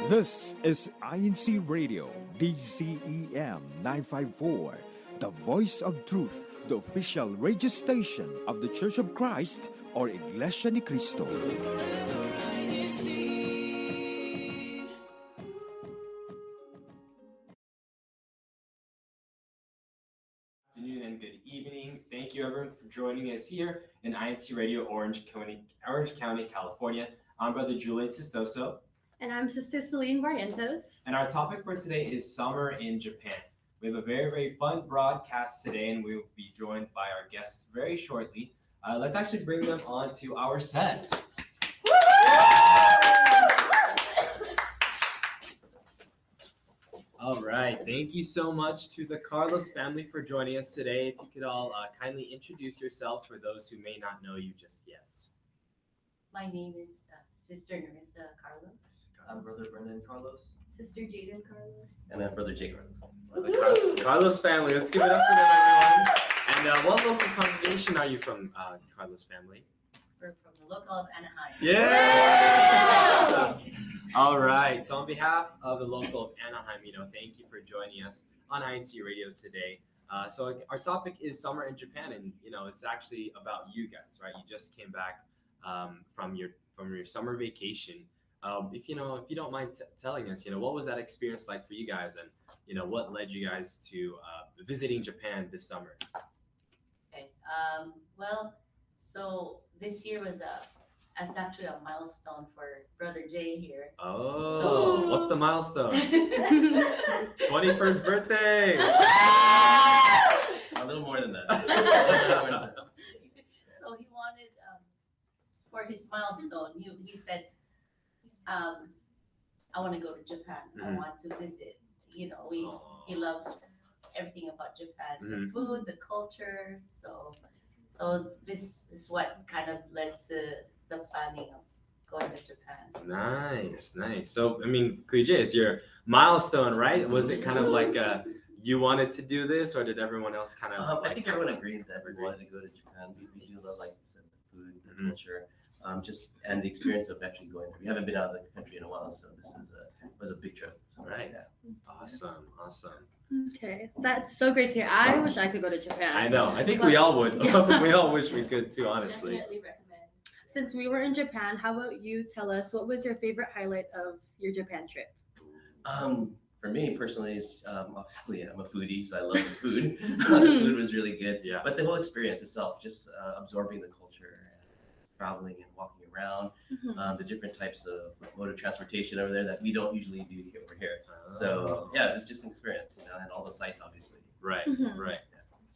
This is INCRadio, DZEM 954, the voice of truth, the official radio station of the Church of Christ, or Iglesianicristo. Afternoon and good evening. Thank you everyone for joining us here in INCRadio, Orange County, California. I'm Brother Julian Sistoso. And I'm Sister Celine Barrientos. And our topic for today is summer in Japan. We have a very, very fun broadcast today, and we will be joined by our guests very shortly. Let's actually bring them on to our set. All right. Thank you so much to the Carlos family for joining us today. If you could all kindly introduce yourselves for those who may not know you just yet. My name is Sister Narissa Carlos. I'm Brother Brendan Carlos. Sister Jaden Carlos. And I'm Brother Jay Carlos. The Carlos family. Let's give it up for them, everyone. And what local congregation are you from, Carlos family? We're from the local of Anaheim. Yeah! All right. So on behalf of the local of Anaheim, thank you for joining us on INCRadio today. So our topic is summer in Japan, and it's actually about you guys, right? You just came back from your summer vacation. If you don't mind telling us, what was that experience like for you guys, and what led you guys to visiting Japan this summer? Okay. Well, so this year was it's actually a milestone for Brother Jay here. Oh, So- what's the milestone? 21st birthday. A little more than that. So he wanted, for his milestone, he said, I want to go to Japan. I want to visit. He loves everything about Japan, the food, the culture. So this is what kind of led to the planning of going to Japan. Nice. So, Kuije, it's your milestone, right? Was it kind of like you wanted to do this, or did everyone else kind of? I think everyone agreed that we wanted to go to Japan. We do love, like you said, the food, the culture, and the experience of actually going there. We haven't been out of the country in a while, so this was a big trip. So Right. Yeah. Awesome. Okay, that's so great to hear. I wish I could go to Japan. I know. I think we all would. We all wish we could too, honestly. Definitely recommend. Since we were in Japan, how about you tell us what was your favorite highlight of your Japan trip? For me personally, it's, obviously I'm a foodie, so I love the food. The food was really good. Yeah. But the whole experience itself, just absorbing the culture, and traveling and walking around, the different types of mode of transportation over there that we don't usually do over here. So yeah, it was just an experience, and all the sights, obviously. Right. Mhm. Right.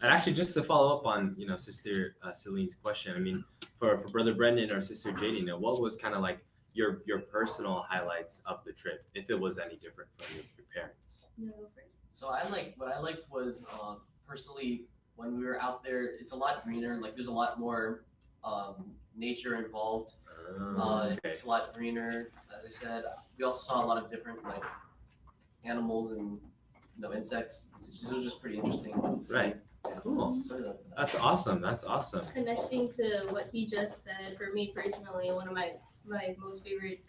And actually, just to follow up on Sister Celine's question, for Brother Brendan or Sister Jaden, what was kind of like your personal highlights of the trip, if it was any different from your parents? You go first. So what I liked was personally when we were out there, it's a lot greener. Like there's a lot more nature involved. Okay. It's a lot greener. As I said, we also saw a lot of different like animals and insects. It was just pretty interesting to see. Right. Cool. So, That's awesome. Connecting to what he just said, for me personally, one of my most favorite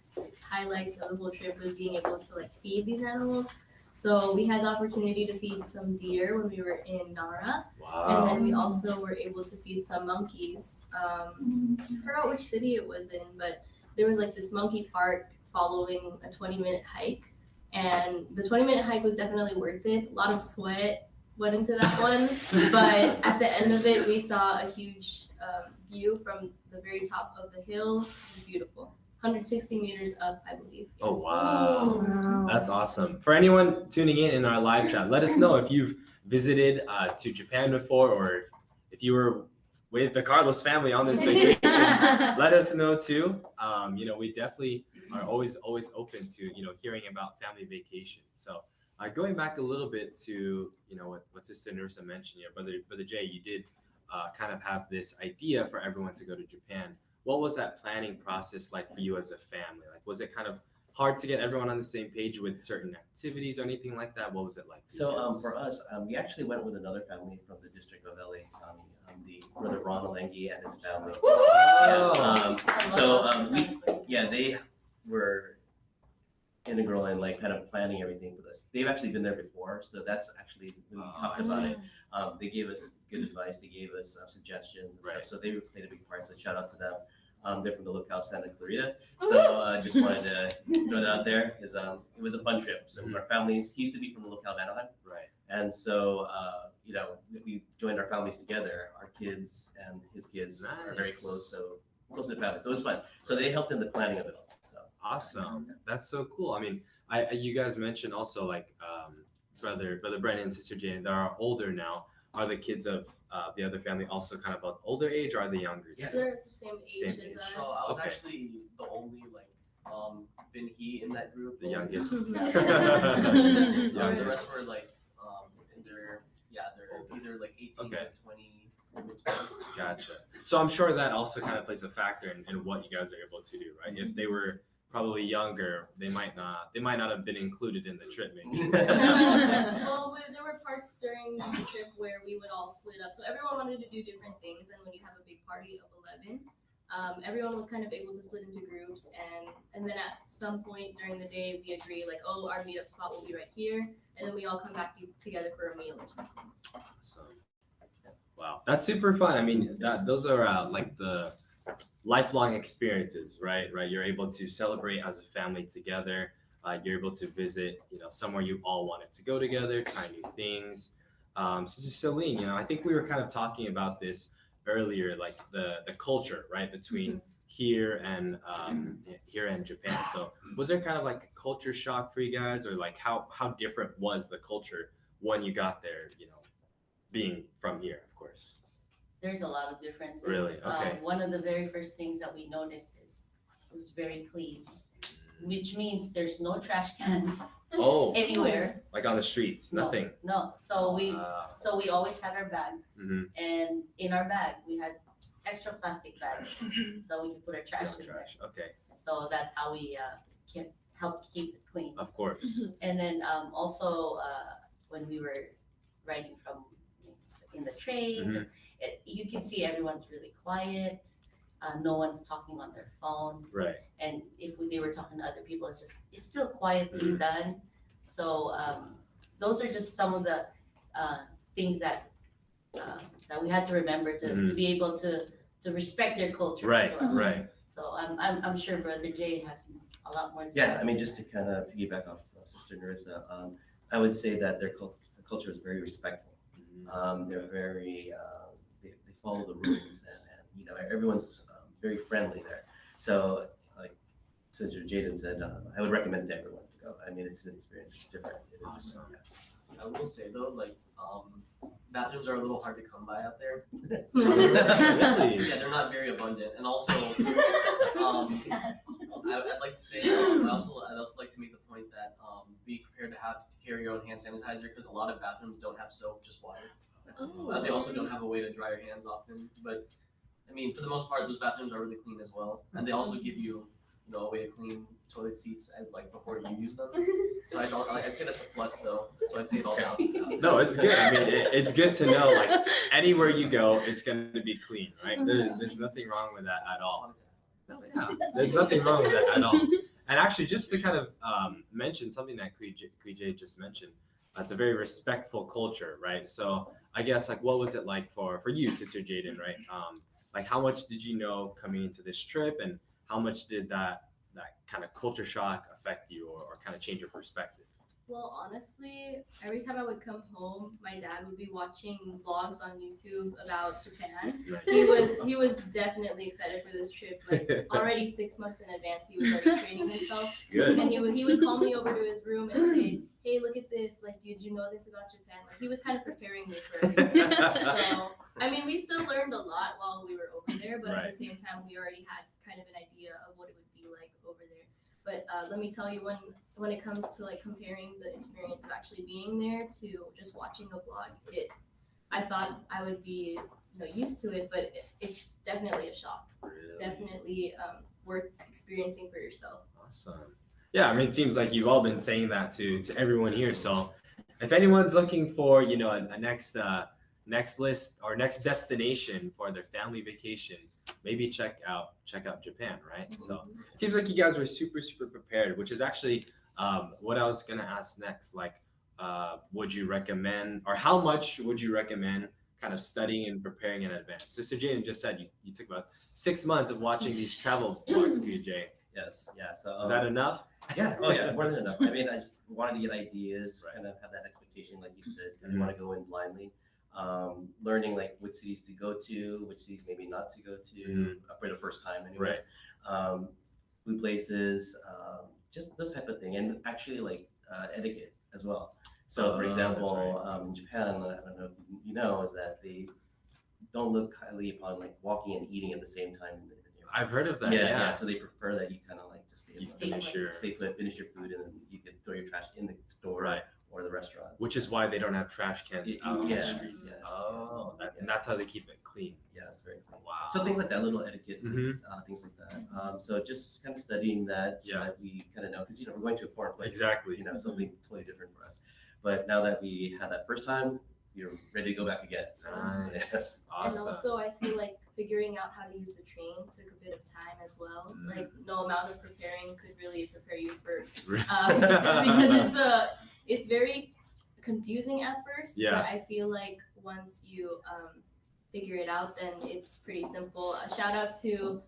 highlights of the whole trip was being able to feed these animals. So we had the opportunity to feed some deer when we were in Nara, and Wow. then we also were able to feed some monkeys. I forgot which city it was in, but there was this monkey park following a 20-minute hike, and the 20-minute hike was definitely worth it. A lot of sweat went into that one, but at the end of it, we saw a huge view from the very top of the hill. It was beautiful. 160 meters up, I believe. Oh, wow. Wow. That's awesome. For anyone tuning in our live chat, let us know if you've visited to Japan before, or if you were with the Carlos family on this vacation. Let us know too. We definitely are always open to hearing about family vacations. So going back a little bit to what Sister Nursa mentioned here, Brother Jay, you did kind of have this idea for everyone to go to Japan. What was that planning process like for you as a family? Was it kind of hard to get everyone on the same page with certain activities or anything like that? What was it like for you So guys? for us, we actually went with another family from the district of LA County, the Brother Ronald Engie and his family. Oh. They were integral in like kind of planning everything for this. They've actually been there before, so that's actually when we talked about it. They gave us good advice. They gave us suggestions and stuff. So they played a big part. So shout out to them. They're from the locale Santa Clarita. So just wanted to throw that out there because it was a fun trip. So our families, he used to be from the locale Anaheim. Right. And so, you know, we joined our families together. Our kids and his kids are very close. So close to the family. So it was fun. So they helped in the planning of it all. So awesome. That's so cool. I mean, you guys mentioned also like brother Brennan and sister Jane, they are older now. Are the kids of the other family also kind of about older age, or are they younger? Yeah. They're the same age as us. So I was Okay. actually the only like Bin-He in that group. The youngest. The rest were like in their they're either like 18 Okay. to 20 mid-20s. Gotcha. So I'm sure that also kind of plays a factor in what you guys are able to do, right? If they were probably younger, they might not have been included in the trip, maybe. Well, there were parts during the trip where we would all split up. So everyone wanted to do different things, and when you have a big party of 11, everyone was kind of able to split into groups, and then at some point during the day, we agree like, oh, our meetup spot will be right here, and then we all come back together for a meal or something. So, wow, that's super fun. I mean, those are like the lifelong experiences, right? You're able to celebrate as a family together. You're able to visit, you know, somewhere you all wanted to go together, try new things. Sister Celine, you know, I think we were kind of talking about this earlier, like the culture, right, between here and Japan. So was there kind of like a culture shock for you guys, or like how different was the culture when you got there, you know, being from here, of course? There's a lot of differences. Really? Okay. One of the very first things that we noticed is it was very clean, which means there's no trash cans Oh, anywhere. like on the streets, nothing. No. So we always had our bags, Mhm. and in our bag we had extra plastic bags, so we could put our trash No in there. trash. Okay, So that's how we can help keep it clean. of course. And then also when we were riding from in the trains, you can see everyone's really quiet. No one's talking on their phone, Right. and if they were talking to other people, it's still quietly done. So those are just some of the things that we had to remember to be able to respect their culture Right. as well. Right. So I'm sure Brother Jay has a lot more to yeah, I mean, just to kind of piggyback off Sister Narissa, I would say that their culture is very respectful. They're very they follow the rules, and you know, everyone's very friendly there. So like Sister Jaden said, I would recommend to everyone to go. I mean, it's an experience. It's different. It is, Awesome. I will say though, like bathrooms are a little hard to come by out there. Really? Yeah, they're not very abundant, and also I'd like to say I'd also like to make the point that be prepared to carry your own hand sanitizer, because a lot of bathrooms don't have soap, just water. They also don't have a way to dry your hands often, but I mean, for the most part, those bathrooms are really clean as well, and they also give you, you know, a way to clean toilet seats as like before you use them. So I'd say that's a plus though. So I'd say it all balances out. No, it's good. I mean, it's good to know, like, anywhere you go, it's going to be clean, right? There's nothing wrong with that at all. Yeah, there's nothing wrong with that at all. And actually, just to kind of mention something that Kui just mentioned, it's a very respectful culture, right? So I guess, like, what was it like for you, Sister Jaden, right? Like, how much did you know coming into this trip, and how much did that kind of culture shock affect you, or kind of change your perspective? Well, honestly, every time I would come home, my dad would be watching vlogs on YouTube about Japan. He was definitely excited for this trip. Like already 6 months in advance, he was already training himself. Good. And he would call me over to his room and say, "Hey, look at this! Like, did you know this about Japan?" Like, he was kind of preparing me for it. So, I mean, we still learned a lot while we were over there, but at the same time, we already had kind of an idea of what it would be like over there. But let me tell you, when it comes to like comparing the experience of actually being there to just watching a vlog, I thought I would be used to it, but it's definitely a shock. Really? Definitely worth experiencing for yourself. Awesome. Yeah, I mean, it seems like you've all been saying that to everyone here. So if anyone's looking for, a next list or next destination for their family vacation, maybe check out Japan, right? So it seems like you guys were super, super prepared, which is actually What I was gonna ask next, like, would you recommend, or how much would you recommend kind of studying and preparing in advance? Sister Jane just said you took about 6 months of watching these travel vlogs, QJ. Yes, yeah. So Is that enough? yeah, oh yeah, more than enough. I mean, I just wanted to get ideas, Right. kind of have that expectation, like you said. I didn't want to go in blindly. Learning like which cities to go to, which cities maybe not to go to for the first time, anyways. Food places, just those type of thing, and actually like etiquette as well. So, for that's example, in Japan, I don't know if you know, is that they don't look highly upon like walking and eating at the same time. I've heard of that. Yeah, Yeah. So they prefer that you kind of like just You Stay finish put. your, stay put, finish your food, and then you could throw your trash in the store Right. or the restaurant. which is why they don't have trash cans out on the Yes, streets. yes, Oh, yes. and that's how they keep it clean. Yeah, it's very clean. Wow. So things like that, little etiquette, Mhm. things like that. So just kind of studying that, so Yeah. that we kind of know, because we're going to a foreign place. Exactly. Something totally different for us. But now that we had that first time, you're ready to go back again. So, Nice. And Awesome. also, I feel like figuring out how to use the train took a bit of time as well. Mm. Like, no amount of preparing could really prepare you for Because because it's very confusing at first. Yeah. But I feel like once you figure it out, then it's pretty simple. A shout out to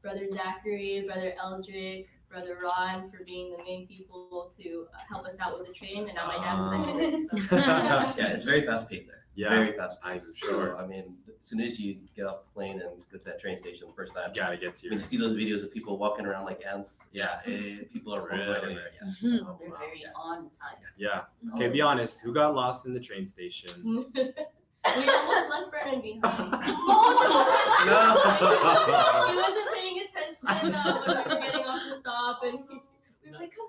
Brother Zachary, Brother Eldrick, Brother Ron for being the main people to help us out with the train, and now my dad's there. So. yeah, it's very fast paced there. Yeah, Very fast I'm paced. sure. So, I mean, as soon as you get off the plane and go to that train station the first time, you gotta get to when your. you see those videos of people walking around like ants, people are Really? right everywhere. Yeah. Mhm. They're wow. very on time. Yeah. Okay, be honest. Who got lost in the train station? We almost left Brennan behind. No. He wasn't paying attention when we were getting off the stop, and we were like, come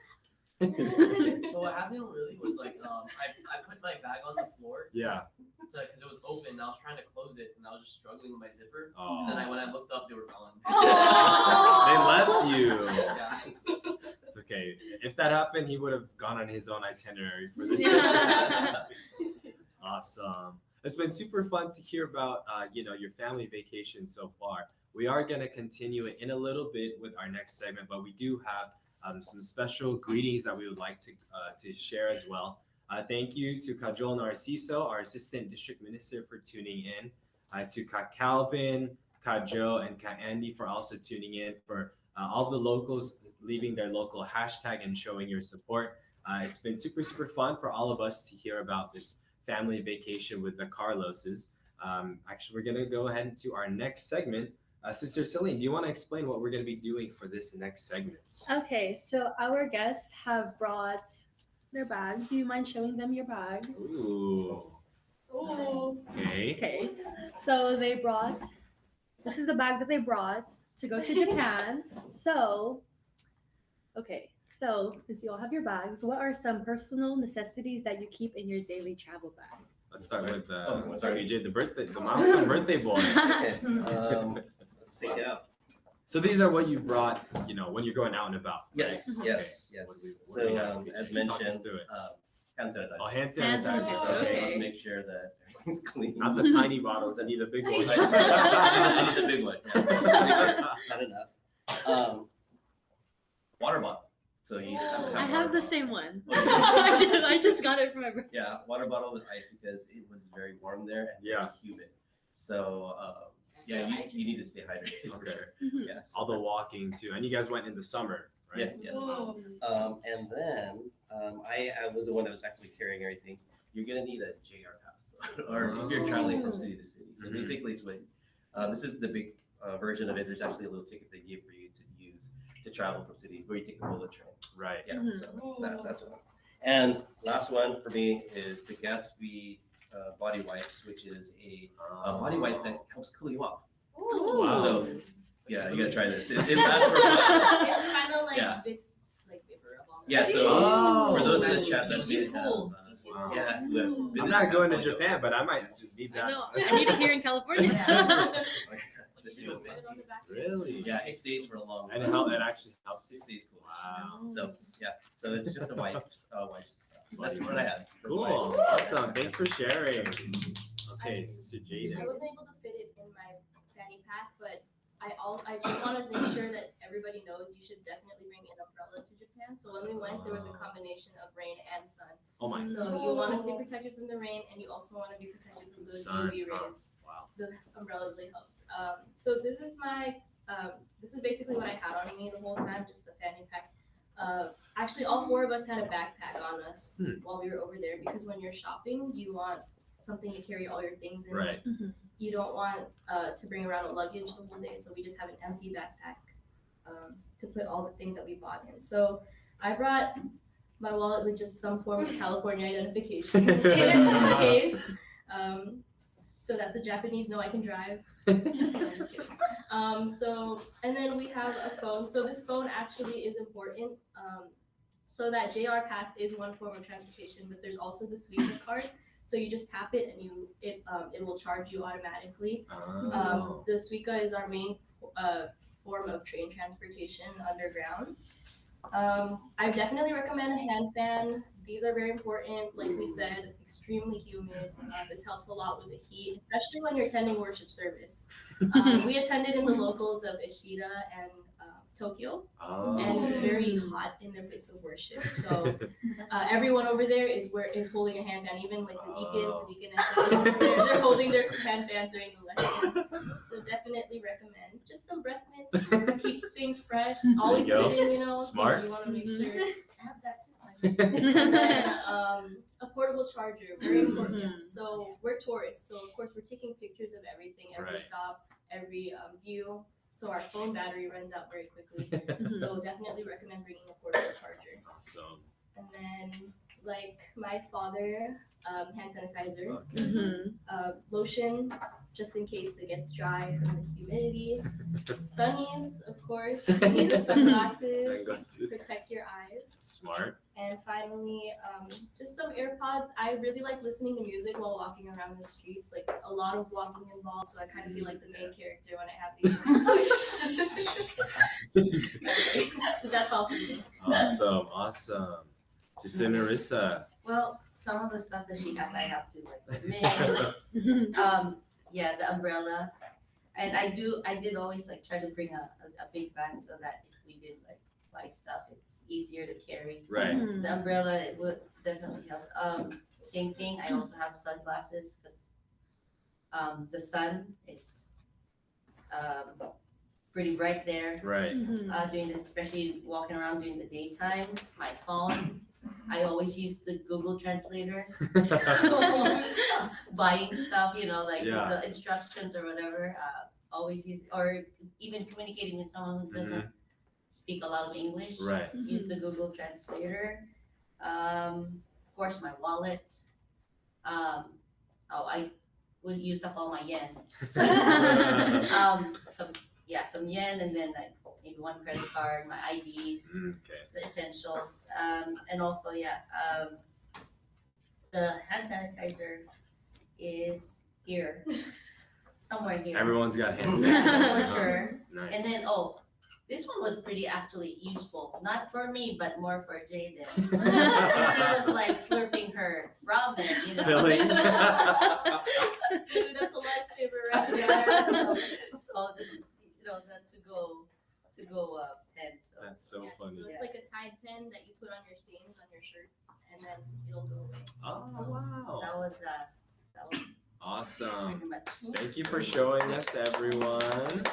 So what happened really was like I put my bag on the floor. Yeah. Because it was open. And I was trying to close it, and I was just struggling with my zipper. Oh. And then when I looked up, they were gone. They left you. Yeah. It's okay. If that happened, he would have gone on his own itinerary for the trip. Awesome. It's been super fun to hear about your family vacation so far. We are going to continue it in a little bit with our next segment, but we do have some special greetings that we would like to share as well. Thank you to Kajol Narciso, our Assistant District Minister, for tuning in. To Ka Calvin, Ka Joe, and Ka Andy for also tuning in, for all the locals leaving their local hashtag and showing your support. It's been super, super fun for all of us to hear about this family vacation with the Carloses. Actually, we're going to go ahead into our next segment. Sister Celine, do you want to explain what we're going to be doing for this next segment? Okay, so our guests have brought their bag. Do you mind showing them your bag? Ooh. Okay. Okay, so this is the bag that they brought to go to Japan. So since you all have your bags, what are some personal necessities that you keep in your daily travel bag? Let's start with sorry. PJ, the milestone birthday boy. Okay. Let's take it out. So these are what you brought, when you're going out and about. Yes, right? yes, Okay. yes. What do we have? So, Can as you talk us mentioned, through it? hand sanitizer. Oh, hand Hand sanitizer. sanitizer, So Okay. I want okay. to make sure that everything's clean. Not the tiny bottles. I need a big one. I need the big one. Not enough. Water bottle. So you have to have I water have the bottle. same one. I just got it from my brother. Yeah, water bottle with ice because it was very warm there and Yeah. very humid. So you need to stay hydrated. For Okay. sure. Mhm. Yes. All the walking too. And you guys went in the summer, right? Yes, yes. And then I was the one that was actually carrying everything. You're gonna need a JR pass, or if you're traveling from city to city. So Mhm. basically, it's what this is the big version of it. There's actually a little ticket they give for you to use to travel from cities, where you take the bullet train. Right. Yeah, Mhm. so that's one. And last one for me is the Gatsby body wipes, which is a body wipe that helps cool you off. Wow. So yeah, you gotta try this. It lasts for a while. It's kind of like Yeah. Vicks, like vapor of all. Yeah, so Oh. for those in the chat that Keeps you may have, cool. Keeps you Wow. cool. yeah, who have been I'm to not going to all Japan, those but I might just need I that. know. I need it here in California. Yeah. Really? Yeah, it stays for a long And time. it actually helps It you. stays cool. Wow. So yeah, so it's just a wipe. That's what I had. for Cool. wipes. Awesome. Thanks for sharing. Okay, Sister I Jaden. wasn't able to fit it in my fanny pack, but I just wanted to make sure that everybody knows you should definitely bring an umbrella to Japan caravan. So when we went, there was a combination of rain and sun. Oh my So you want to stay protected from the rain, and you also want to be protected from the sun. UV rays. Wow. The umbrella really helps. So this is this is basically what I had on me the whole time, just the fanny pack. Actually, all 4 of us had a backpack on us while we were over there, because when you're shopping, you want something to carry all your things in. Right. You don't want to bring around a luggage the whole day, so we just have an empty backpack to put all the things that we bought in. So I brought my wallet with just some form of California identification in the case, so that the Japanese know I can drive. I'm just kidding. And then we have a phone. So this phone actually is important. So that JR Pass is one form of transportation, but there's also the Suica card. So you just tap it and it will charge you automatically. Oh. The Suica is our main form of train transportation underground. I definitely recommend a hand fan. These are very important. Like we said, extremely humid. This helps a lot with the heat, especially when you're attending worship service. We attended in the locals of Ishida and Tokyo, and it's very hot in their place of worship. So everyone over there is holding a hand fan. Even like the deacons, the deaconesses, they're holding their hand fans during the lesson. So definitely recommend just some breath mints to keep things fresh. Always clean, Smart. So you want to make sure. I have that too. And then a portable charger, very important. So we're tourists, so of course we're taking pictures of everything, every stop, every view. So our phone battery runs out very quickly. So definitely recommend bringing a portable charger. Awesome. And then, like my father, hand sanitizer, lotion, just in case it gets dry from the humidity. Sunnies, of course. Sunglasses, protect your eyes. Smart. And finally, just some AirPods. I really like listening to music while walking around the streets. Like a lot of walking involved, so I kind of feel like the main character when I have these. That's all for me. Awesome. Sister Narissa. Well, some of the stuff that she has, I have to like mix. Yeah, the umbrella, and I did always like try to bring a big bag so that if we did like buy stuff, it's easier to carry. Right. The umbrella, it would definitely helps. Same thing. I also have sunglasses because the sun is pretty bright there. Right. Especially walking around during the daytime. My phone, I always use the Google Translator. Buying stuff, like the instructions or whatever. Always use, or even communicating with someone who doesn't speak a lot of English. Right. Use the Google Translator. Of course, my wallet. I would use up all my yen. Some yen, and then like maybe one credit card, my IDs, the essentials, and also the hand sanitizer is here, somewhere here. Everyone's got hands. For sure. Nice. And then this one was pretty actually useful, not for me, but more for Jaden. She was like slurping her ramen, Spilling. Dude, that's a lifesaver right there. So that to go pen. So. That's so funny. So it's like a Tide pen that you put on your stains on your shirt, and then it'll go away. Oh, wow. That was awesome. pretty much. Thank you for showing us, everyone.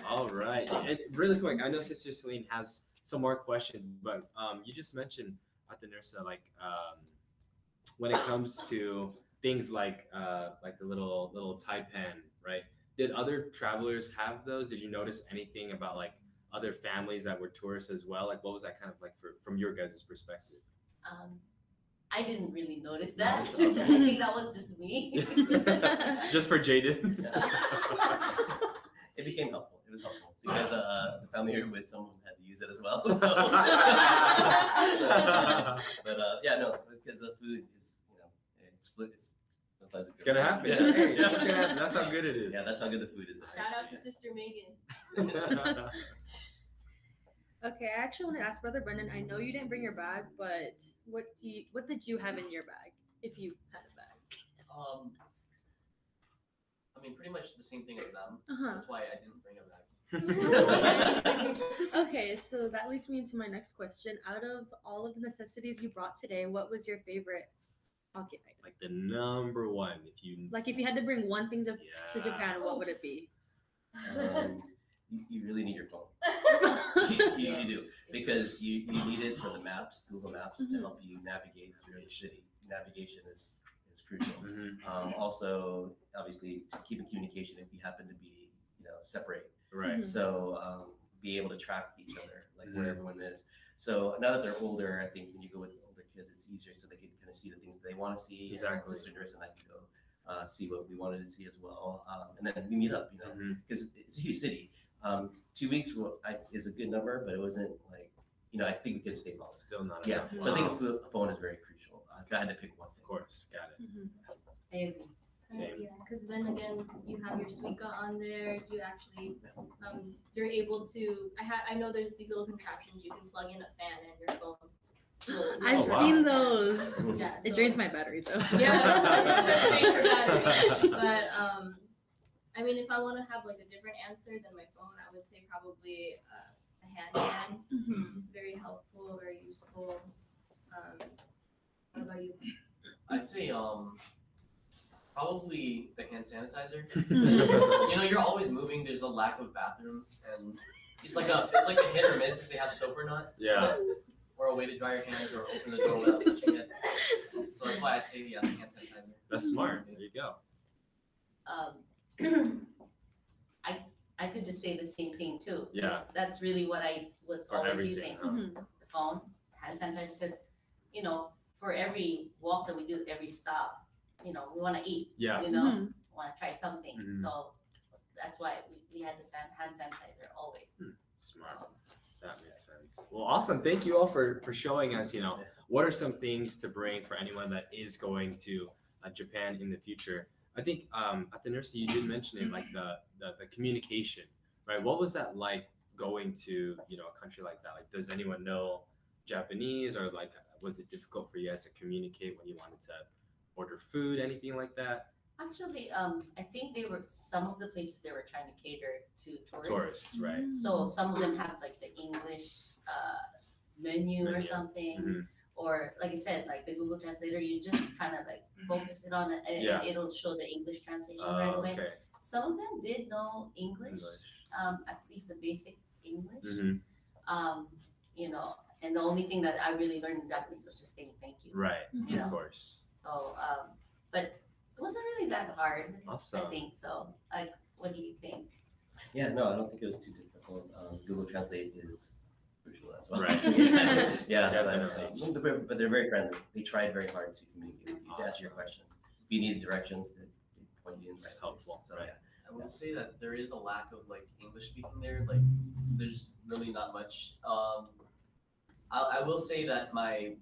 All right. And really quick, I know Sister Celine has some more questions, but you just mentioned at the nurse like when it comes to things like the little Tide pen, right? Did other travelers have those? Did you notice anything about like other families that were tourists as well? Like what was that kind of like from your guys' perspective? I didn't really notice that. Okay. I think that was just me. Just for Jaden. It became helpful. It was helpful because the family here with someone had to use it as well. So, because the food is, It's gonna happen. Yeah. Hey, it's gonna happen. That's how good it is. Yeah, that's how good the food is. Shout out to Sister Megan. Okay, I actually want to ask Brother Brendan. I know you didn't bring your bag, but what did you have in your bag, if you had a bag? I mean, pretty much the same thing as them. Uh-huh. That's why I didn't bring a bag. Okay, so that leads me into my next question. Out of all of the necessities you brought today, what was your favorite pocket item? Like the number one, if you Like if you had to bring one thing to yeah. Japan, what would it be? You really need your phone. You do, because you need it for the maps, Google Maps, to help you navigate through the city. Navigation is crucial. Also, obviously, to keep in communication if you happen to be, separate. Right. So be able to track each other, like where everyone is. So now that they're older, I think when you go with older kids, it's easier so they can kind of see the things that they want to see. Exactly. And Sister Nurse and I can go see what we wanted to see as well. And then we meet up, because it's a huge city. 2 weeks is a good number, but it wasn't like, I think we could have stayed longer. Still not Yeah, enough. so I Wow. think a phone is very crucial. If I had to pick one Of thing. course, got it. I agree. Same. Yeah, because then again, you have your Suica on there. You actually, you're able to. I know there's these little contraptions you can plug in a fan and your phone. I've wow. seen those. Yeah, It drains my battery though. Yeah, that's the thing for battery. But I mean, if I want to have like a different answer than my phone, I would say probably a handstand. Very helpful, very useful. What about you? I'd say probably the hand sanitizer. You're always moving. There's a lack of bathrooms, and it's like a hit or miss if they have soap or not. So, Yeah. or a way to dry your hands or open the door without touching it. So that's why I say the hand sanitizer. That's smart. There you go. I could just say the same thing too. 'Cause Yeah. That's really what I was For always everything, using. huh? The phone, hand sanitizer, because, for every walk that we do, every stop, we want to eat, Yeah. want to try something. Mhm. So that's why we had the hand sanitizer always. Smart. That makes sense. Well, awesome. Thank you all for showing us, what are some things to bring for anyone that is going to Japan in the future. I think at the nursery you did mention it, like the communication, right? What was that like going to, a country like that? Like, does anyone know Japanese, or like, was it difficult for you guys to communicate when you wanted to order food, anything like that? Actually, I think some of the places they were trying to cater to tourists. Tourists, right? So some of them have like the English menu or Menu. something. Mhm. Or like I said, like the Google Translator, you just kind of like focus it on it and Yeah. it'll show the English translation right away. Okay. Some of them did know English, English. at least the basic English. Mhm. And the only thing that I really learned in Japanese was just saying thank you. Right. Yeah. Of course. So, but it wasn't really that hard, Awesome. I think. So, like, what do you think? Yeah, no, I don't think it was too difficult. Google Translate is crucial as well. Right. Yeah, Definitely. but they're very friendly. They tried very hard to communicate with you, to answer your question. If you need directions, they point you in the right Helpful, place. So, right. yeah. I will say that there is a lack of like English speaking there. Like, there's really not much. I will say that my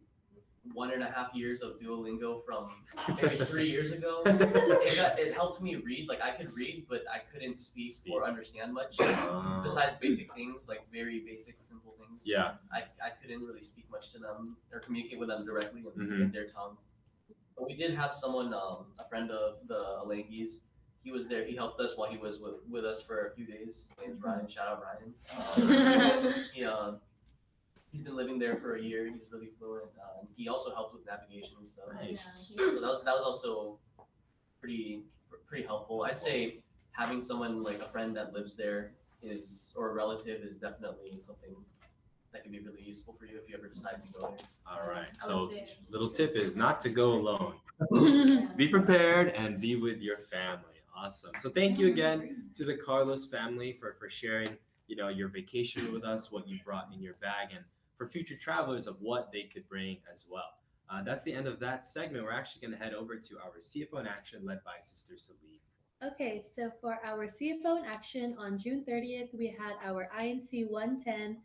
1.5 years of Duolingo from maybe 3 years ago, it helped me read. Like, I could read, but I couldn't speak or understand much. Besides basic things, like very basic, simple things. Yeah. I couldn't really speak much to them or communicate with them directly in Mhm. their tongue. But we did have someone, a friend of the Alengis. He was there. He helped us while he was with us for a few days. His name's Ryan. Shout out Ryan. He's been living there for a year. He's really fluent. He also helped with navigation and stuff. Nice. Yeah, So that was also pretty helpful. I'd say having someone like a friend that lives there or a relative is definitely something that can be really useful for you if you ever decide to go there. All right. I would So say- little tip is not to go alone. Yeah. Be prepared and be with your family. Awesome. So thank you again to the Carlos family for sharing, your vacation with us, what you brought in your bag, and for future travelers of what they could bring as well. That's the end of that segment. We're actually going to head over to our CFO in action led by Sister Celine. Okay, so for our CFO in action on June 30th, we had our INC 110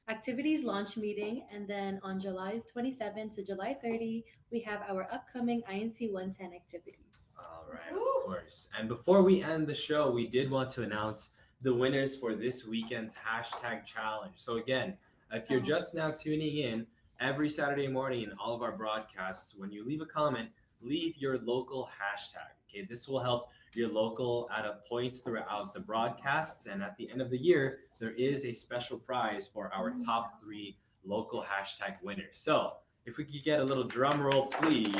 activities launch meeting. And then on July 27th to July 30, we have our upcoming INC 110 activities. All right, of course. And before we end the show, we did want to announce the winners for this weekend's hashtag challenge. So again, if you're just now tuning in, every Saturday morning in all of our broadcasts, when you leave a comment, leave your local hashtag. Okay, this will help your local at a points throughout the broadcasts. And at the end of the year, there is a special prize for our top 3 local hashtag winners. So if we could get a little drum roll, please.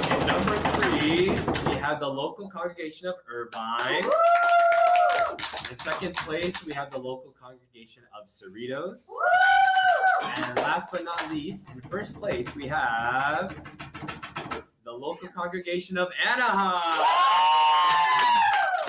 And number 3, we have the local congregation of Irvine. In second place, we have the local congregation of Cerritos. And last but not least, in first place, we have the local congregation of Anaheim.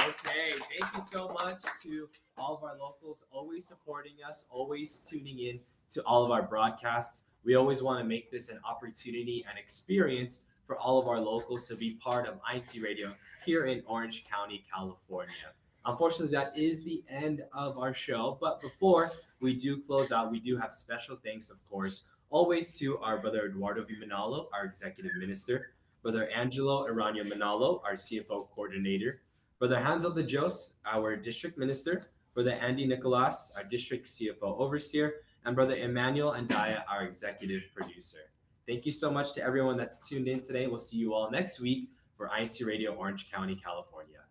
Okay, thank you so much to all of our locals, always supporting us, always tuning in to all of our broadcasts. We always want to make this an opportunity and experience for all of our locals to be part of INCRadio here in Orange County, California. Unfortunately, that is the end of our show. But before we do close out, we do have special thanks, of course, always to our brother Eduardo V. Manalo, our executive minister, brother Angelo Aranio Manalo, our CFO coordinator, brother Hansel de Jos, our district minister, brother Andy Nicolas, our district CFO overseer, and brother Emmanuel Andaya, our executive producer. Thank you so much to everyone that's tuned in today. We'll see you all next week for INCRadio Orange County, California.